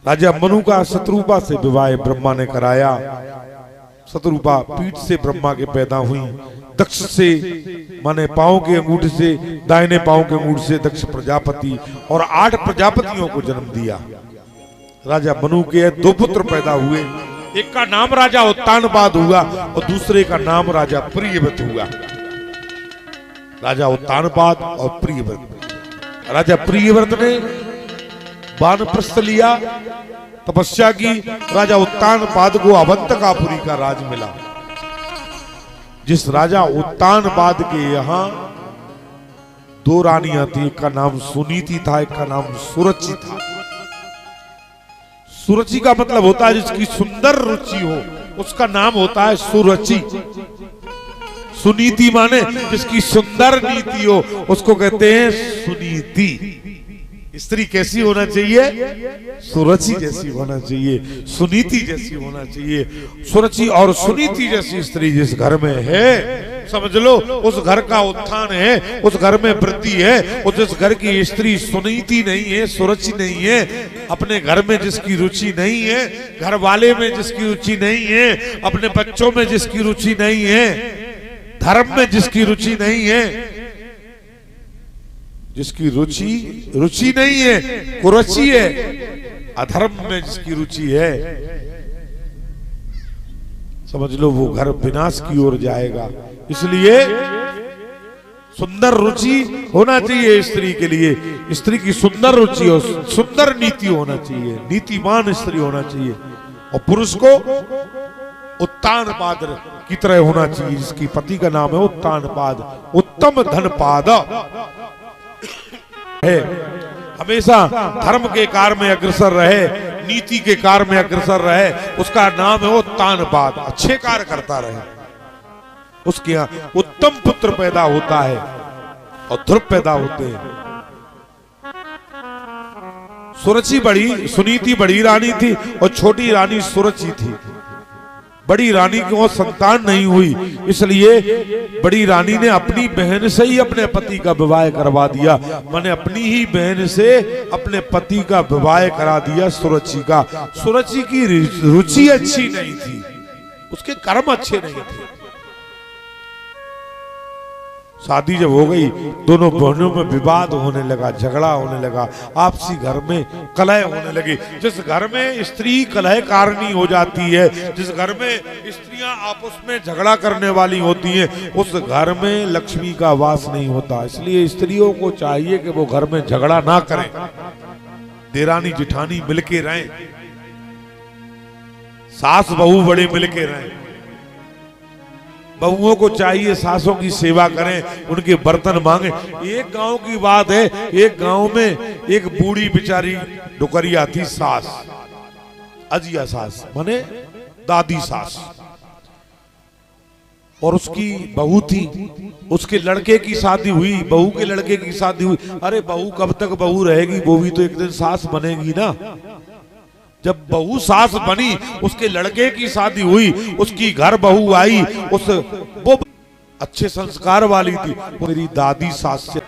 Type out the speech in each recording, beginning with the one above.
राजा मनु का शत्रुपा से विवाह ब्रह्मा ने कराया। शत्रुपा पीठ से ब्रह्मा के पैदा हुई। दक्ष से माने पांव के अंगूठे से, दाहिने पांव के अंगूठे से दक्ष प्रजापति और 8 प्रजापतियों को जन्म दिया। राजा मनु के 2 पुत्र पैदा हुए। एक का नाम राजा उत्तानपाद हुआ और दूसरे का नाम राजा प्रियव्रत हुआ। राजा उत्तानपाद और प्रियव्रत। राजा प्रियव्रत ने वानप्रस्थ लिया, तपस्या की। राजा उत्तानपाद को अवंतकापुरी का राज मिला। जिस राजा उत्तानपाद के यहाँ 2 रानियां थी, एक का नाम सुनीति था, एक का नाम सुरुचि था। सुरुचि का मतलब होता है जिसकी सुंदर रुचि हो, उसका नाम होता है सुरुचि। सुनीति माने जिसकी सुंदर नीति हो, उसको कहते हैं सुनीति। स्त्री कैसी होना चाहिए? सुरुचि जैसी होना चाहिए, सुनीति जैसी होना चाहिए। सुरुचि और सुनीति जैसी स्त्री जिस घर में है, समझ लो उस घर का उत्थान है, उस घर में वृद्धि है। और जिस घर की स्त्री सुनीति नहीं है, सुरुचि नहीं है, अपने घर में जिसकी रुचि नहीं है, घर वाले में जिसकी रुचि नहीं है, अपने बच्चों में जिसकी रुचि नहीं है, धर्म में जिसकी रुचि नहीं है, जिसकी रुचि नहीं है, कुरुचि है, अधर्म में जिसकी रुचि है, समझ लो वो घर विनाश की ओर जाएगा। इसलिए सुंदर रुचि होना चाहिए स्त्री के लिए। स्त्री की सुंदर रुचि और सुंदर नीति होना चाहिए, नीतिमान स्त्री होना चाहिए। और पुरुष को उत्तानपाद की तरह होना चाहिए, जिसकी पति का नाम है उत्तानपाद, उत्तम धनपाद है। हमेशा धर्म के कार्य में अग्रसर रहे, नीति के कार्य में अग्रसर रहे, उसका नाम है उत्तानपाद। अच्छे कार्य करता रहे, उसके यहाँ उत्तम पुत्र पैदा होता है और ध्रुव पैदा होते हैं। सुरुचि बड़ी, सुनीति बड़ी रानी थी और छोटी रानी सुरुचि थी। बड़ी रानी को संतान नहीं हुई, इसलिए बड़ी रानी ने अपनी बहन से ही अपने पति का विवाह करवा दिया। मैंने अपनी ही बहन से अपने पति का विवाह करा दिया सुरुचि का। सुरुचि की रुचि अच्छी नहीं थी, उसके कर्म अच्छे नहीं थे। शादी जब हो गई, दोनों बहनों में विवाद होने लगा, झगड़ा होने लगा, आपसी घर में कलह होने लगी। जिस घर में स्त्री कलह कारिणी हो जाती है, जिस घर में स्त्रियां आपस में झगड़ा करने वाली होती हैं, उस घर में लक्ष्मी का वास नहीं होता। इसलिए स्त्रियों को चाहिए कि वो घर में झगड़ा ना करें, देरानी जिठानी मिलके रहें, सास बहू बड़े मिलके रहें। बहुओं को चाहिए सासों की सेवा करें, उनके बर्तन मांगे। एक गांव की बात है, एक गांव में एक बूढ़ी बेचारी डुकरिया थी, सास, अजिया सास माने दादी सास, और उसकी बहू थी। उसके लड़के की शादी हुई, बहू के लड़के की शादी हुई। अरे बहू कब तक बहू रहेगी, वो भी तो एक दिन सास बनेगी ना। जब बहू सास बनी, उसके लड़के की शादी हुई, उसकी घर बहू आई, वो अच्छे संस्कार वाली थी। वो मेरी दादी सास से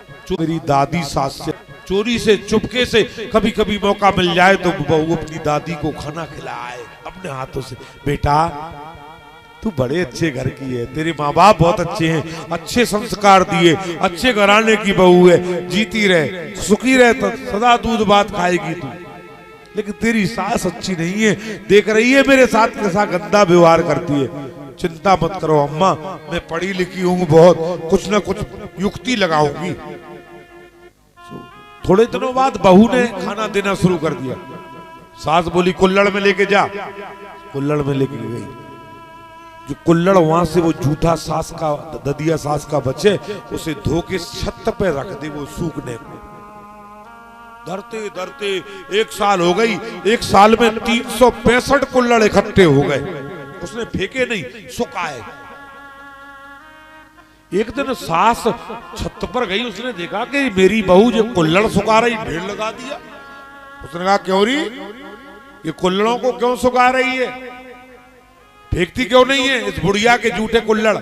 चोरी से चुपके से कभी कभी मौका मिल जाए तो बहू अपनी दादी को खाना खिलाए अपने हाथों से। बेटा तू बड़े अच्छे घर की है, तेरे माँ बाप बहुत अच्छे हैं, अच्छे संस्कार दिए, अच्छे घराने की बहू है, जीती रहे, सुखी रहे, तो सदा दूध भात खाएगी तू। लेकिन तेरी सास अच्छी नहीं है, देख रही है मेरे साथ कैसा गंदा व्यवहार करती है। चिंता मत करो अम्मा, मैं पढ़ी लिखी हूँ बहुत, कुछ ना कुछ युक्ति लगाऊंगी। थोड़े दिनों बाद बहू ने खाना देना शुरू कर दिया। सास बोली कुल्हड़ में लेके जा, कुल्हड़ में लेके गई। जो कुल्हड़ वहां से वो जूठा सास का, ददिया सास का बचे, उसे धो के छत पे रख दे वो सूखने को। धरते धरते 1 साल हो गई। 1 साल में 365 कुल्हड़ इकट्ठे हो गए। उसने फेंके नहीं, सुखाए। एक दिन सास छत पर गई, उसने देखा कि मेरी बहू जो कुल्हड़ सुखा रही, ढेर लगा दिया। उसने कहा क्यों रही, ये कुल्हड़ों को क्यों सुखा रही है, फेंकती क्यों नहीं है इस बुढ़िया के जूठे कुल्हड़।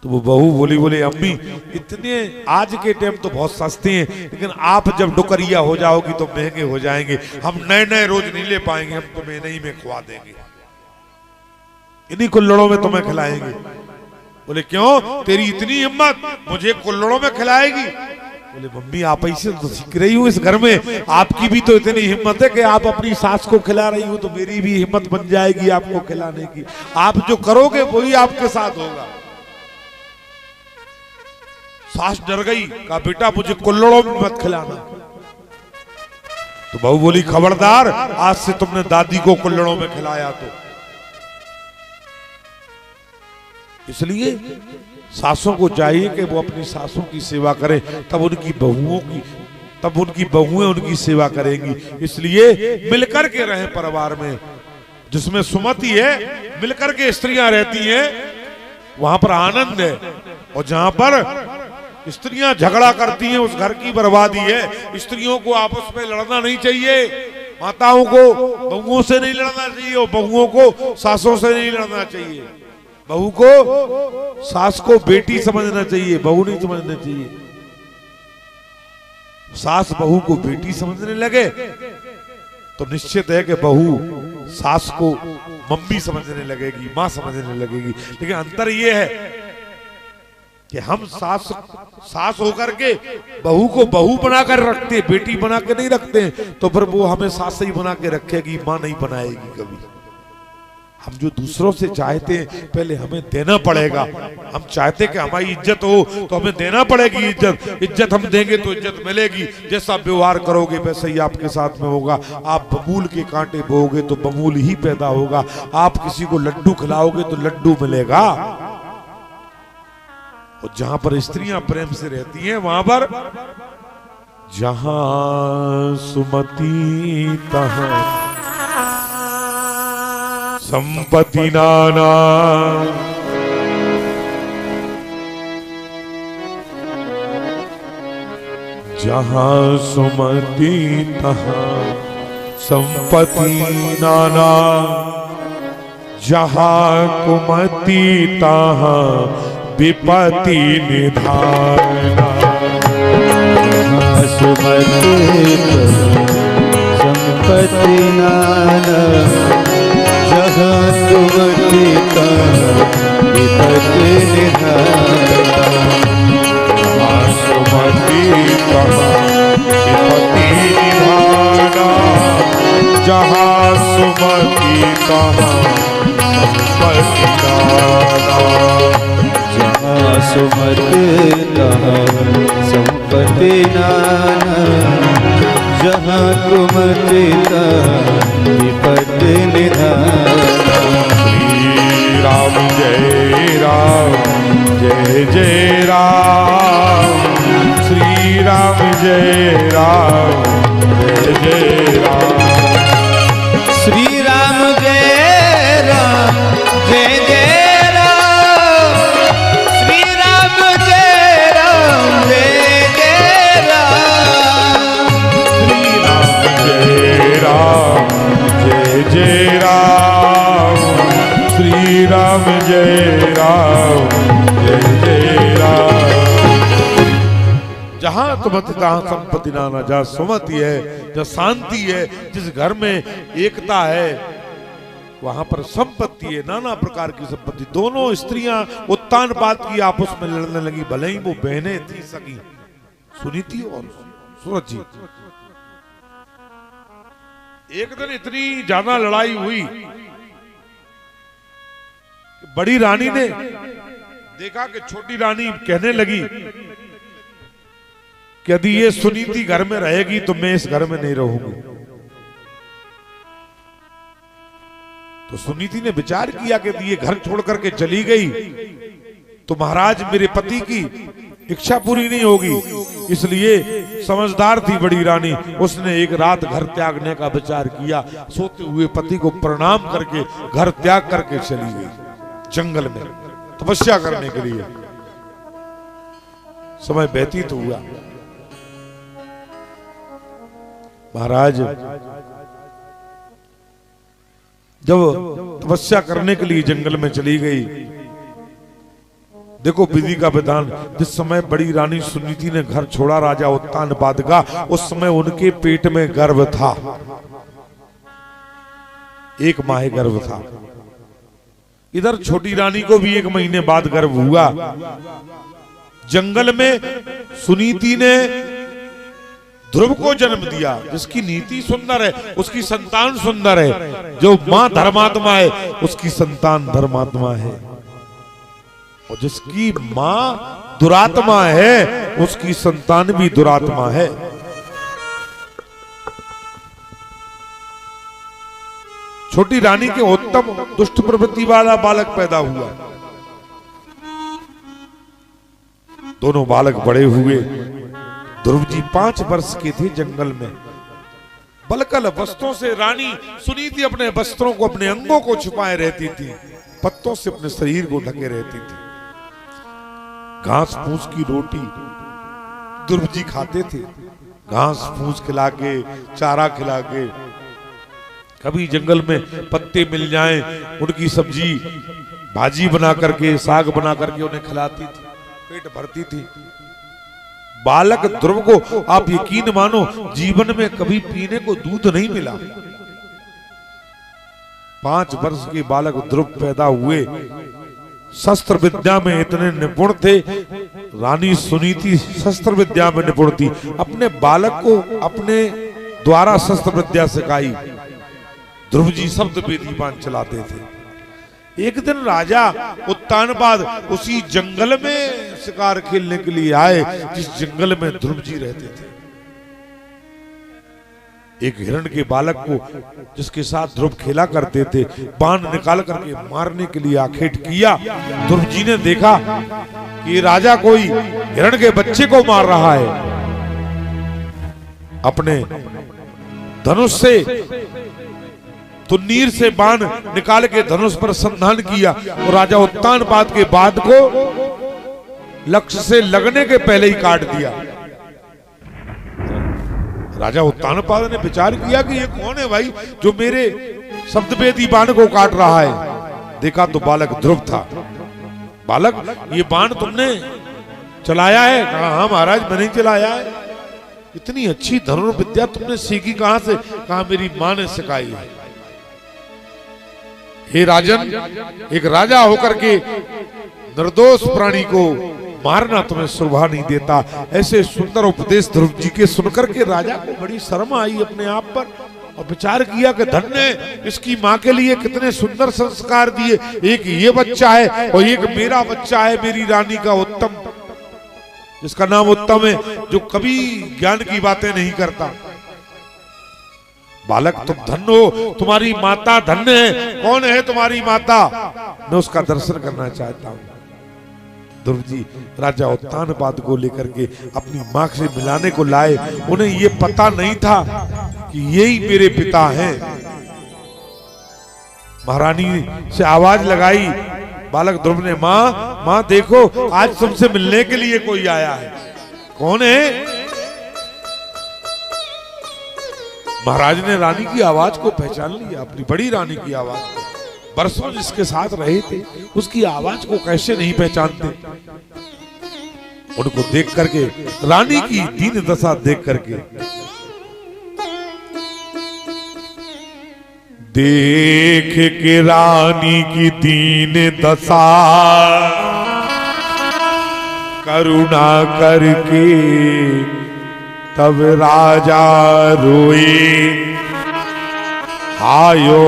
तो वो बहू बोली अम्मी इतने आज के टाइम तो बहुत सस्ते हैं, लेकिन आप जब डुकरिया हो जाओगी तो महंगे हो जाएंगे, हम नए नए रोज नहीं ले पाएंगे, हम तुम्हें नहीं में खुआ देंगे, इन्हीं कुल्लड़ों में तुम्हें खिलाएंगे। बोले क्यों, तेरी इतनी हिम्मत, मुझे कुल्लड़ों में खिलाएगी? बोले मम्मी आप ऐसे तो सीख रही हूँ इस घर में, आपकी भी तो इतनी हिम्मत है कि आप अपनी सास को खिला रही हो, तो मेरी भी हिम्मत बन जाएगी आपको खिलाने की। आप जो करोगे वही आपके साथ होगा। सास डर गई, कहा बेटा मुझे कुल्लड़ों में मत खिलाना। तो बहू बोली खबरदार, आज से तुमने दादी को कुल्लड़ों में खिलाया तो। इसलिए सासों को चाहिए कि वो अपनी सासों की सेवा करें, तब उनकी बहुएं उनकी सेवा करेंगी। इसलिए मिलकर के रहें परिवार में, जिसमें सुमति है मिलकर के स्त्रियां रहती हैं वहां पर आनंद है, और जहां पर स्त्रियां झगड़ा करती हैं उस घर की बर्बादी है। स्त्रियों को आपस में लड़ना नहीं चाहिए, माताओं को बहुओं से नहीं लड़ना चाहिए, और बहुओं को सासों से नहीं लड़ना चाहिए। बहू को सास को बेटी समझना चाहिए, बहू नहीं समझना चाहिए। सास बहू को बेटी समझने लगे तो निश्चित है कि बहू सास को मम्मी समझने लगेगी, मां समझने लगेगी। लेकिन अंतर यह है कि हम सास होकर के बहू को बहू बनाकर रखते, बेटी बना के नहीं रखते, तो फिर वो हमें सास ही बना के रखेगी, मां नहीं बनाएगी कभी। हम जो दूसरों से चाहते हैं पहले हमें देना पड़ेगा। हम चाहते कि हमारी इज्जत हो तो हमें देना पड़ेगी इज्जत हम देंगे तो इज्जत मिलेगी। जैसा व्यवहार करोगे वैसे ही आपके साथ में होगा। आप बबूल के कांटे बोओगे तो बबूल ही पैदा होगा। आप किसी को लड्डू खिलाओगे तो लड्डू मिलेगा। और जहां पर स्त्रियां प्रेम से रहती हैं वहां पर जहां सुमति तहां संपत्ति नाना। जहां सुमति तहां संपत्ति नाना, जहां कुमति तहां विपत्ति निधाना। जहां सुमति संपत्ति नाना, जहाँ सुमति विपत्ति निधाना। जहाँ सुमति विपत्ति निधाना, जहाँ सुमति संपत्ति नाना। जहाँ सुमति संपत्ति नाना, जहाँ कुमति विपत्ति निधाना। श्री राम जय राम जय जय राम, श्री राम जय राम जय जय राम। श्री राम जय राम जय जय राम, श्री राम जय राम जय जय राम। श्री राम जय राम जय जय राम, श्री राम जय राम जय जय राम। जहां सुमति तहां संपत्ति नाना, जहां सुमति है, जहां शांति है, जिस घर में एकता है वहां पर संपत्ति है, नाना प्रकार की संपत्ति। दोनों स्त्रियां उत्तान बात की आपस में लड़ने लगी, भले ही वो बहनें थी सगी, सुनीति और सूरज जी। एक दिन इतनी ज्यादा लड़ाई हुई, बड़ी रानी ने देखा कि छोटी रानी कहने लगी कि यदि ये सुनीति घर में रहेगी तो मैं इस घर में नहीं रहूंगी। तो सुनीति ने विचार किया कि यदि ये घर छोड़ करके चली गई तो महाराज मेरे पति की इच्छा पूरी नहीं होगी। इसलिए समझदार थी बड़ी रानी, उसने एक रात घर त्यागने का विचार किया। सोते हुए पति को प्रणाम करके घर त्याग करके चली गई जंगल में तपस्या करने के लिए। समय व्यतीत हुआ, महाराज जब तपस्या करने के लिए जंगल में चली गई देखो विधि का विधान। जिस समय बड़ी रानी सुनीति ने घर छोड़ा राजा उत्तानपाद का, उस समय उनके पेट में गर्भ था, 1 माह गर्भ था। इधर छोटी रानी को भी 1 महीने बाद गर्भ हुआ। जंगल में सुनीति ने ध्रुव को जन्म दिया। जिसकी नीति सुंदर है उसकी संतान सुंदर है। जो मां धर्मात्मा है उसकी संतान धर्मात्मा है, और जिसकी मां दुरात्मा है उसकी संतान भी दुरात्मा है। छोटी रानी के उत्तम दुष्ट प्रवृत्ति वाला बालक पैदा हुआ। दोनों बालक बड़े हुए। ध्रुव जी 5 वर्ष के थे। जंगल में बलकल वस्त्रों से रानी सुनीति अपने वस्त्रों को, अपने अंगों को छुपाए रहती थी। पत्तों से अपने शरीर को ढके रहती थी। घास फूस की रोटी ध्रुव जी खाते थे। घास फूस खिला के, चारा खिला के, कभी जंगल में पत्ते मिल जाएं उनकी सब्जी भाजी बना करके, साग बना करके उन्हें खिलाती थी, पेट भरती थी। बालक ध्रुव को आप यकीन मानो जीवन में कभी पीने को दूध नहीं मिला। 5 वर्ष के बालक ध्रुव पैदा हुए। शस्त्र विद्या में इतने निपुण थे। रानी सुनीति शस्त्र विद्या में निपुण थी। अपने बालक को अपने द्वारा शस्त्र विद्या सिखाई। ध्रुव जी शब्द वेदी बाण चलाते थे। एक दिन राजा उत्तानपाद उसी जंगल में शिकार खेलने के लिए आए जिस जंगल में ध्रुव जी रहते थे। एक हिरण के बालक को जिसके साथ ध्रुव खेला करते थे बाण निकाल करके मारने के लिए आखेट किया। ध्रुव जी ने देखा कि राजा कोई हिरण के बच्चे को मार रहा है। अपने धनुष से तुन्नीर से बाण निकाल के धनुष पर संधान किया और राजा उत्तानपाद के बाण को लक्ष्य से लगने के पहले ही काट दिया। राजा उत्तानपाद ने विचार किया कि ये कौन है भाई जो मेरे शब्दवेदी बाण को काट रहा है। देखा तो बालक ध्रुव था। बालक, ये बाण तुमने चलाया है? कहा हाँ महाराज मैंने चलाया है। इतनी अच्छी धनुर्विद्या तुमने सीखी कहां से? कहा मेरी मां ने सिखाई है। हे राजन, एक राजा होकर के निर्दोष प्राणी को मारना तुम्हें शोभा नहीं देता। ऐसे सुंदर उपदेश ध्रुव जी के सुनकर के राजा को बड़ी शर्म आई अपने आप पर और विचार किया कि धन्य इसकी मां के लिए कितने सुंदर संस्कार दिए। एक ये बच्चा है और एक मेरा बच्चा है, मेरी रानी का उत्तम, जिसका नाम उत्तम है, जो कभी ज्ञान की बातें नहीं करता। बालक तुम धन्य हो, तुम्हारी माता धन्य है। कौन है तुम्हारी माता? मैं उसका दर्शन करना चाहता हूं। ध्रुव जी राजा उत्तानपाद को लेकर के अपनी मां से मिलाने को लाए। उन्हें ये पता नहीं था कि यही मेरे पिता हैं। महारानी से आवाज लगाई। बालक ध्रुव ने मां देखो आज तुमसे मिलने के लिए कोई आया है। कौन है? महाराज ने रानी की आवाज को पहचान लिया, अपनी बड़ी रानी की आवाज को। बरसों जिसके साथ रहे थे उसकी आवाज को कैसे नहीं पहचानते। उनको देख करके, रानी की दीन दशा देख करके, देख के रानी की दीन दशा करुणा करके तब राजा रोए। हायो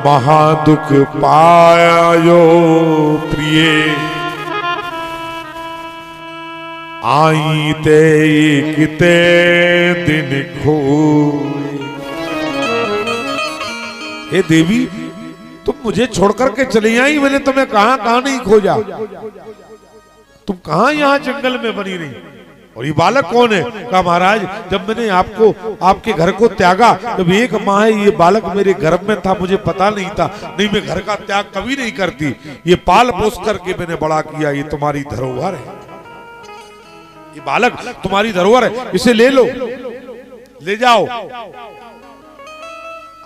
महादुख पायो प्रिय, आई ते किते दिन खोए। हे देवी, तुम मुझे छोड़कर के चली आई, मैंने तुम्हें कहां नहीं खोजा। तुम कहां यहां जंगल में बनी रही? और ये बालक कौन है? कहा महाराज जब मैंने आपको आपके घर को त्यागा तब 1 माह ये बालक मेरे गर्भ में था, मुझे पता नहीं था। नहीं मैं घर का त्याग कभी नहीं करती। ये पाल पोस करके मैंने बड़ा किया। ये तुम्हारी धरोहर है। ये बालक तुम्हारी धरोहर है, इसे ले लो, ले जाओ।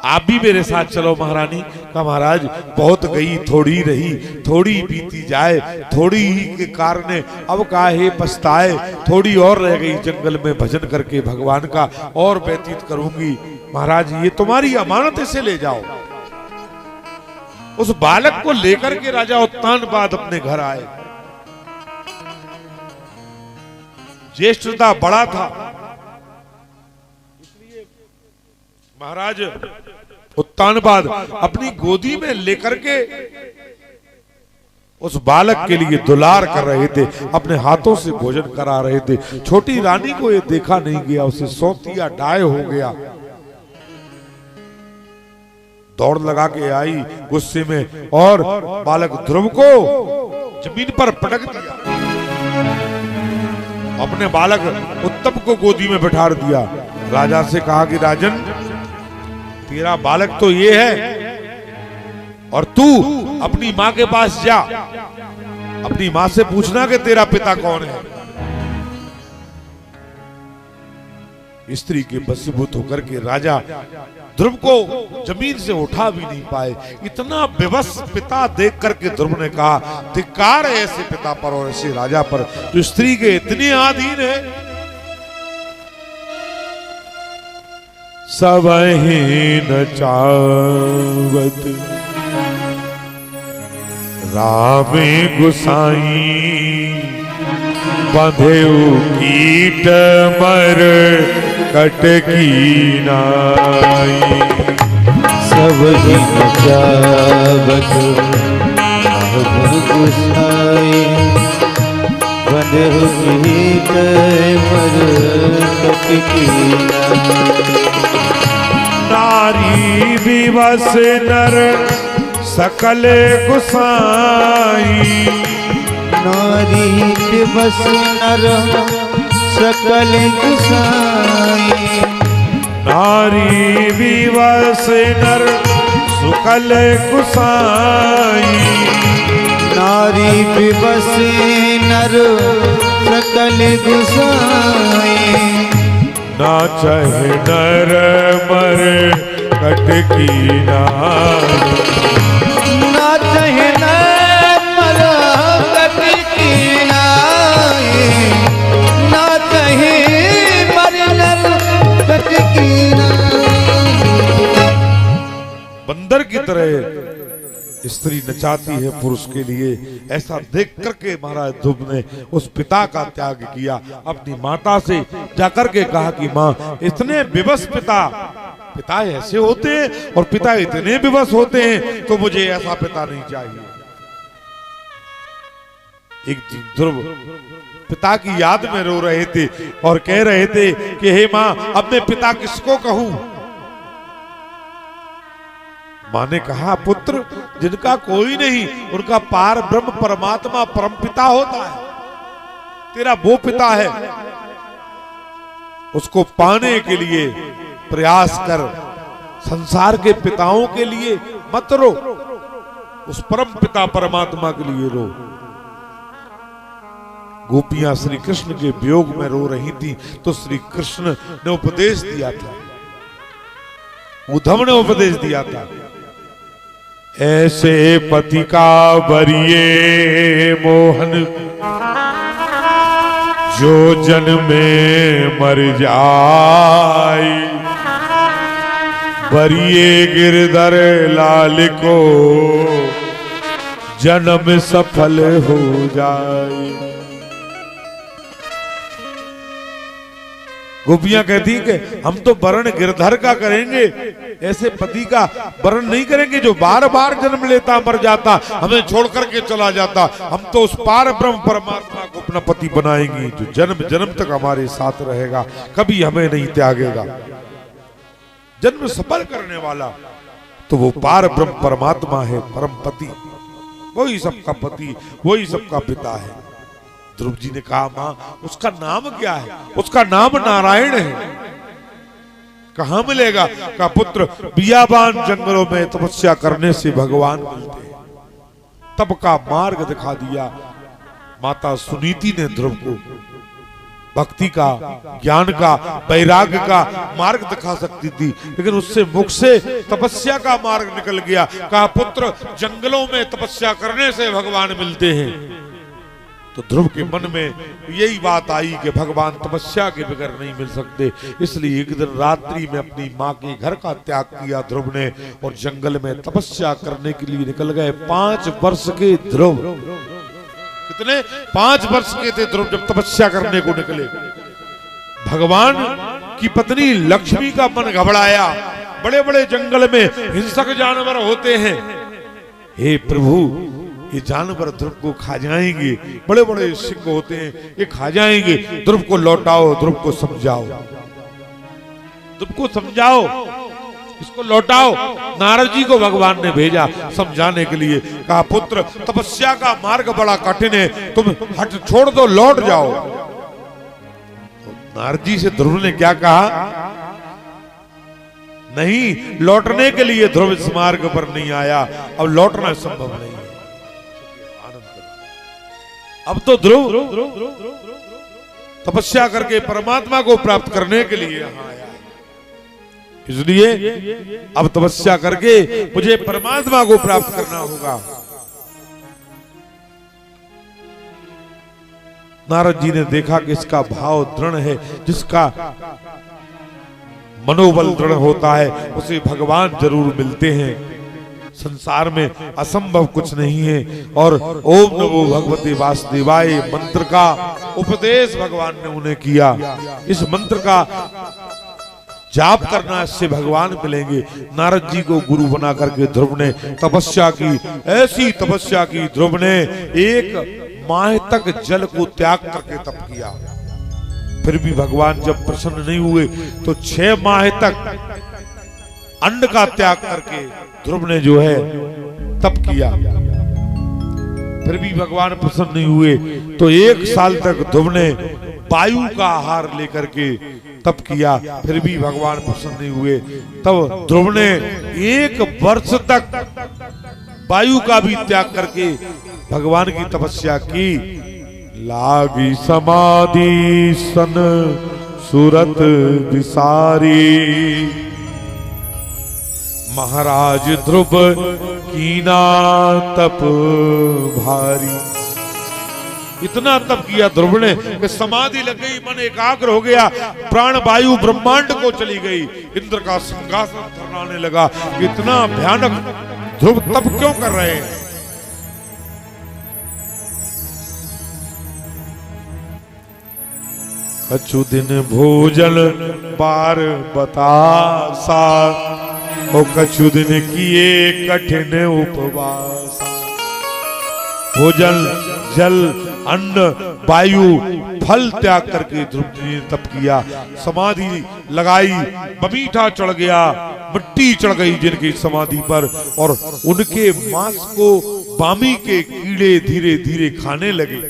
आप भी मेरे साथ चलो महारानी। कहा महाराज बहुत गई थोड़ी रही, थोड़ी बीती जाए, थोड़ी ही के कारण अब काहे पछताए, थोड़ी और रह गई जंगल में भजन करके भगवान का और व्यतीत करूंगी। महाराज ये तुम्हारी अमानत, इसे ले जाओ। उस बालक को लेकर के राजा उत्तानपाद अपने घर आए। ज्येष्ठता बड़ा था, इसलिए महाराज उत्तानपाद अपनी गोदी में लेकर के उस बालक के लिए दुलार कर रहे थे, अपने हाथों से भोजन करा रहे थे। छोटी रानी को ये देखा नहीं गया, उसे सौतिया डाय हो गया, दौड़ लगा के आई गुस्से में और बालक ध्रुव को जमीन पर पटक दिया। अपने बालक उत्तम को गोदी में बैठा दिया। राजा से कहा कि राजन तेरा बालक तो ये है, और तू अपनी मां के पास जा, अपनी मां से पूछना कि तेरा पिता कौन है। स्त्री के वशीभूत होकर के राजा ध्रुव को जमीन से उठा भी नहीं पाए। इतना विवश पिता देख करके ध्रुव ने कहा, धिक्कार है ऐसे पिता पर और ऐसे राजा पर जो स्त्री के इतने अधीन है। सबहि न चावत रामे गुसाई, बंधेउ कीट मर कटकी नाई। सबहि न चावत रामे गुसाई, बंधेउ कीट मर कटकी नाई। नारी विवश नर सकल गुसाई, नारी विवश नर सकल गुसाई। नारी विवश नर सकल गुसाई, नारी विवश नर सकल गुसाई। ना चाहे नर मर कटकी नाई, ना चाहे नर मर कटकी नाई, ना चाहे मर नर कटकी नाई। बंदर की तरह स्त्री नचाती है पुरुष के लिए, ऐसा देख करके महाराज ध्रुव ने उस पिता का त्याग किया। अपनी माता से जाकर के कहा कि माँ इतने विवश पिता ऐसे होते हैं और पिता इतने विवश होते हैं, तो मुझे ऐसा पिता नहीं चाहिए। एक ध्रुव पिता की याद में रो रहे थे और कह रहे थे कि हे माँ अब मैं पिता किसको कहूं। मां ने कहा पुत्र जिनका कोई नहीं उनका पार ब्रह्म परमात्मा परम पिता होता है, तेरा वो पिता है, उसको पाने के लिए प्रयास कर। संसार के पिताओं के लिए मत रो, उस परम पिता परमात्मा के लिए रो। गोपियां श्री कृष्ण के वियोग में रो रही थी तो श्री कृष्ण ने उपदेश दिया था, उद्धव ने उपदेश दिया था, ऐसे पति का बरिए मोहन जो जन्म में मर जाए, बरिए गिरधर लाल को जन्म सफल हो जाए। गोपियां कहती कि हम तो वर्ण गिरधर का करेंगे, ऐसे पति का वर्ण नहीं करेंगे जो बार बार जन्म लेता मर जाता हमें छोड़ करके चला जाता। हम तो उस पार ब्रह्म परमात्मा को अपना पति बनाएंगे जो जन्म जन्म तक हमारे साथ रहेगा, कभी हमें नहीं त्यागेगा। जन्म सफल करने वाला तो वो पार ब्रह्म परमात्मा है, परम पति, वही सबका पति, वही सबका पिता है। ध्रुव जी ने कहा मां उसका नाम क्या है? उसका नाम नारायण है। कहां मिलेगा? का पुत्र बियाबान जंगलों में तपस्या करने से भगवान मिलते हैं। तब का मार्ग दिखा दिया माता सुनीति ने ध्रुव को। भक्ति का, ज्ञान का, वैराग्य का मार्ग दिखा सकती थी, लेकिन उससे मुख से तपस्या का मार्ग निकल गया। कहा पुत्र जंगलों में तपस्या करने से भगवान मिलते हैं। तो ध्रुव के मन में यही बात आई कि भगवान तपस्या के बगैर नहीं मिल सकते। इसलिए एक दिन रात्रि में अपनी माँ के घर का त्याग किया ध्रुव ने और जंगल में तपस्या करने के लिए निकल गए। 5 वर्ष के ध्रुव, कितने 5 वर्ष के थे ध्रुव जब तपस्या करने को निकले। भगवान की पत्नी लक्ष्मी का मन घबराया। बड़े बड़े जंगल में हिंसक जानवर होते हैं, हे प्रभु ये जानवर ध्रुव को खा जाएंगे, बड़े बड़े सिंह होते हैं, ये खा जाएंगे, ध्रुव को लौटाओ, ध्रुव को समझाओ, ध्रुव को समझाओ, इसको लौटाओ। नारद जी को भगवान ने भेजा समझाने के लिए। कहा पुत्र तपस्या का मार्ग बड़ा कठिन है, तुम हट छोड़ दो, लौट जाओ। तो नारद जी से ध्रुव ने क्या कहा, नहीं, लौटने के लिए ध्रुव इस मार्ग पर नहीं आया, अब लौटना संभव नहीं। अब तो ध्रुव तपस्या करके परमात्मा को प्राप्त करने के लिए यहां आया, इसलिए अब तपस्या करके मुझे परमात्मा को प्राप्त करना होगा। नारद जी ने देखा कि इसका भाव दृढ़ है, जिसका मनोबल दृढ़ होता है उसे भगवान जरूर मिलते हैं। संसार में असंभव कुछ नहीं है। और ओम नमो भगवते वासुदेवाय मंत्र का उपदेश भगवान ने उन्हें किया। इस मंत्र का जाप करना, इससे भगवान मिलेंगे। नारद जी को गुरु बना करके ध्रुव ने तपस्या की, ऐसी तपस्या की ध्रुव ने 1 माह तक जल को त्याग करके तप किया। फिर भी भगवान जब प्रसन्न नहीं हुए तो 6 माह तक अन्न का त्याग करके ध्रुव ने जो है तप किया। फिर भी भगवान प्रसन्न नहीं हुए तो 1 साल तक ध्रुव ने वायु का आहार लेकर के तप किया। फिर भी भगवान प्रसन्न नहीं हुए। तब ध्रुव ने 1 वर्ष तक वायु का भी त्याग करके भगवान की तपस्या की। लागी समाधि सन सूरत विसारी, महाराज ध्रुव कीना तप भारी। इतना तप किया ध्रुव ने कि समाधि लग गई, मन एकाग्र हो गया, प्राण वायु ब्रह्मांड को चली गई, इंद्र का सिंहासन थर्राने लगा। इतना भयानक ध्रुव तप क्यों कर रहे हैं? कछु दिन भोजन बार बतासा, और कछु दिन किए कठिन उपवास। भोजन जल अन्न वायु फल त्याग करके ध्रुव जी ने तप किया। समाधि लगाई, बमीठा चढ़ गया, मिट्टी चढ़ गई जिनकी समाधि पर, और उनके मांस को बामी के कीड़े धीरे धीरे खाने लगे।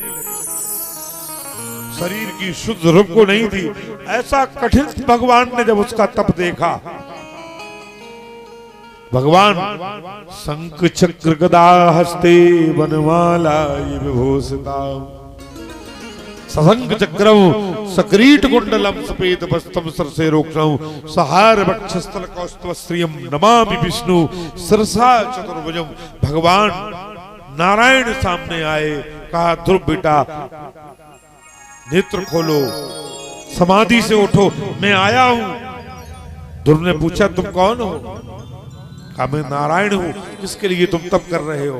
शरीर की शुद्ध ध्रुव को नहीं थी। ऐसा कठिन भगवान ने जब उसका तप देखा, भगवान शंख चक्र गदा हस्ते वनमाला ये विभूषिता, सशंख चक्रम सक्रीट कुंडलम सफेद वस्त्रम सरसे रोक्षम, सहार वक्षस्थल कौस्तुभ श्रियम नमामि विष्णु सरसा चतुर्भुजम। भगवान नारायण सामने आए। कहा ध्रुव बेटा नेत्र खोलो, समाधि से उठो, मैं आया हूं। ध्रुव ने पूछा तुम कौन हो? कहा मैं नारायण हूं जिसके लिए तुम तप कर रहे हो।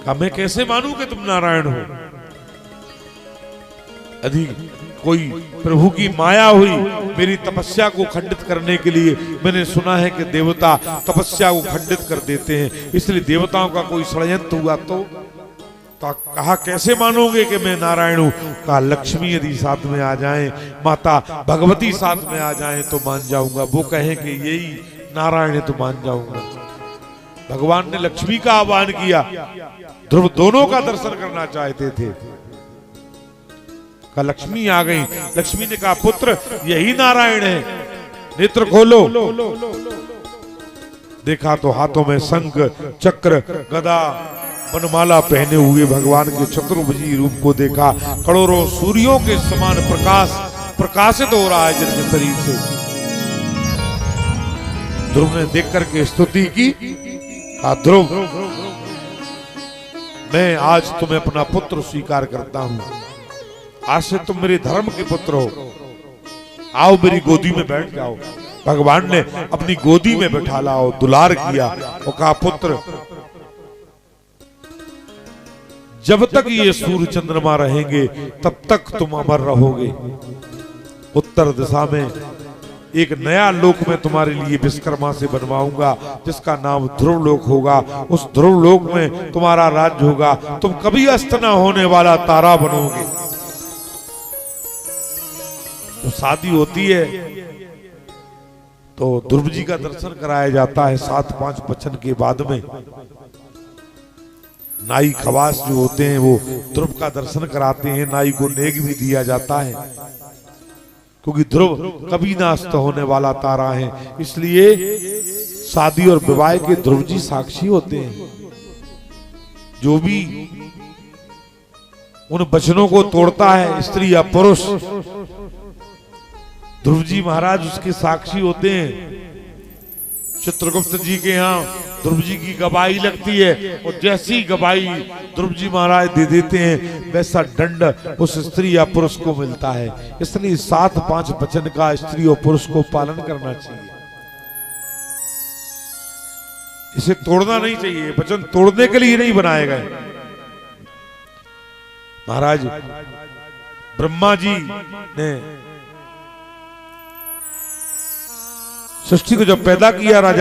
कहा मैं कैसे मानूं कि तुम नारायण हो? यदि कोई प्रभु की माया हुई मेरी तपस्या को खंडित करने के लिए, मैंने सुना है कि देवता तपस्या को खंडित कर देते हैं, इसलिए देवताओं का कोई षड्यंत्र हुआ तो कहा कैसे मानोगे कि मैं नारायण हूं? कहा लक्ष्मी यदि साथ में आ जाएं, माता भगवती साथ में आ जाएं तो मान जाऊंगा। वो कहें कि यही नारायण है तो मान जाऊंगा। भगवान ने लक्ष्मी का आह्वान किया। ध्रुव दोनों का दर्शन करना चाहते थे। कहा लक्ष्मी आ गई। लक्ष्मी ने कहा पुत्र यही नारायण है, नेत्र खोलो। देखा तो हाथों में शंख चक्र गदा बनमाला पहने हुए भगवान के चतुर्भुजी रूप को देखा। करोड़ों सूर्यों के समान प्रकाश प्रकाशित हो रहा है जिनके शरीर से। ध्रुव ने देख करके स्तुति की। ध्रुव, मैं आज तुम्हें अपना पुत्र स्वीकार करता हूं। आज से तुम मेरे धर्म के पुत्र हो। आओ मेरी गोदी में बैठ जाओ। भगवान ने अपनी गोदी में बैठा लाओ, दुलार किया और कहा, पुत्र जब तक ये सूर्य चंद्रमा रहेंगे तब तक तुम अमर रहोगे। उत्तर दिशा में एक नया लोक मैं तुम्हारे लिए विश्वकर्मा से बनवाऊंगा, जिसका नाम ध्रुव लोक होगा। उस ध्रुव लोक में तुम्हारा राज्य होगा। तुम कभी अस्त न होने वाला तारा बनोगे। तो शादी होती है तो ध्रुव जी का दर्शन कराया जाता है 7-5 वचन के बाद में। नाई खवास जो होते हैं वो ध्रुव का दर्शन कराते हैं। नाई को नेग भी दिया जाता है, क्योंकि ध्रुव कभी ना अस्त होने वाला तारा है। इसलिए शादी और विवाह के ध्रुव जी साक्षी होते हैं। जो भी उन वचनों को तोड़ता है, स्त्री या पुरुष, ध्रुव जी महाराज उसके साक्षी होते हैं। चित्रगुप्त जी के यहाँ ध्रुव जी की गवाही लगती है और जैसी गवाही ध्रुव जी महाराज दे देते हैं वैसा दंड उस स्त्री या पुरुष को मिलता है। इसलिए 7-5 वचन का स्त्री और पुरुष को पालन करना चाहिए। इसे तोड़ना नहीं चाहिए। वचन तोड़ने के लिए नहीं बनाए गए। महाराज ब्रह्मा जी ने सृष्टि को जब पैदा किया, राजा